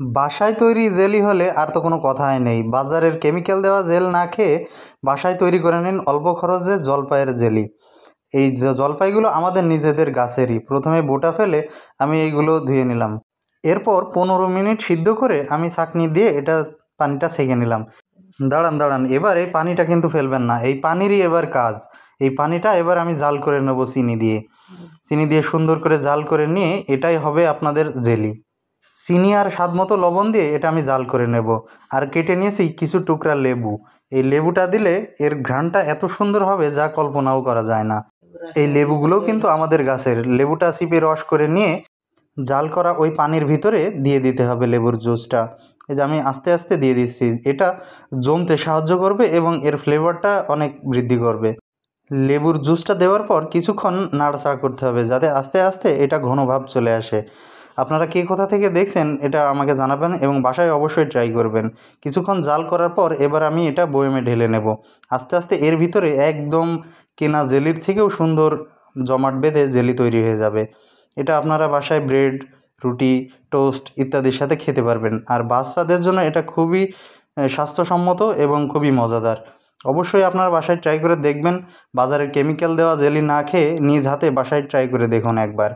বাসায় তৈরি জেলি হলে আর তো কোনো কথাই নেই। বাজারের কেমিক্যাল দেওয়া জেল না খেয়ে বাসায় তৈরি করে নিন অল্প খরচে জলপাইয়ের জেলি। এই জলপাইগুলো আমাদের নিজেদের গাছেরই। প্রথমে বোটা ফেলে আমি এইগুলো ধুয়ে নিলাম। এরপর 15 মিনিট সিদ্ধ করে আমি ছাঁকনি দিয়ে পানিটা ছেঁকে নিলাম। দাঁড়ান দাঁড়ান, এবার এই পানিটা কিন্তু ফেলবেন না, এই পানিরই এবার কাজ। এই পানিটা এবার আমি জাল করে নেব চিনি দিয়ে। চিনি দিয়ে সুন্দর করে জাল করে নিয়ে এটাই হবে আপনাদের জেলি। চিনি আর স্বাদ মতো লবণ দিয়ে এটা আমি জাল করে নেব। আর কেটে নিয়েছি কিছু টুকরা লেবু। এই লেবুটা দিলে এর ঘ্রাণটা এত সুন্দর হবে যা কল্পনাও করা যায় না। এই লেবুগুলোও কিন্তু আমাদের গাছের। লেবুটা চিপে রস করে নিয়ে জাল করা ওই পানির ভিতরে দিয়ে দিতে হবে লেবুর জুসটা। এই যে আমি আস্তে আস্তে দিয়ে দিচ্ছি, এটা জমতে সাহায্য করবে এবং এর ফ্লেভারটা অনেক বৃদ্ধি করবে। লেবুর জুসটা দেওয়ার পর কিছুক্ষণ নাড়াচাড়া করতে হবে যাতে আস্তে আস্তে এটা ঘন ভাব চলে আসে। আপনারা কে কোথা থেকে দেখছেন এটা আমাকে জানাবেন এবং বাসায় অবশ্যই ট্রাই করবেন। কিছুক্ষণ জাল করার পর এবার আমি এটা বয়মে ঢেলে নেব। আস্তে আস্তে এর ভিতরে একদম কেনা জেলির থেকেও সুন্দর জমাট বেঁধে জেলি তৈরি হয়ে যাবে। এটা আপনারা বাসায় ব্রেড, রুটি, টোস্ট ইত্যাদির সাথে খেতে পারবেন। আর বাচ্চাদের জন্য এটা খুবই স্বাস্থ্যসম্মত এবং খুবই মজাদার। অবশ্যই আপনারা বাসায় ট্রাই করে দেখবেন। বাজারের কেমিক্যাল দেওয়া জেলি না খেয়ে নিজ হাতে বাসায় ট্রাই করে দেখুন একবার।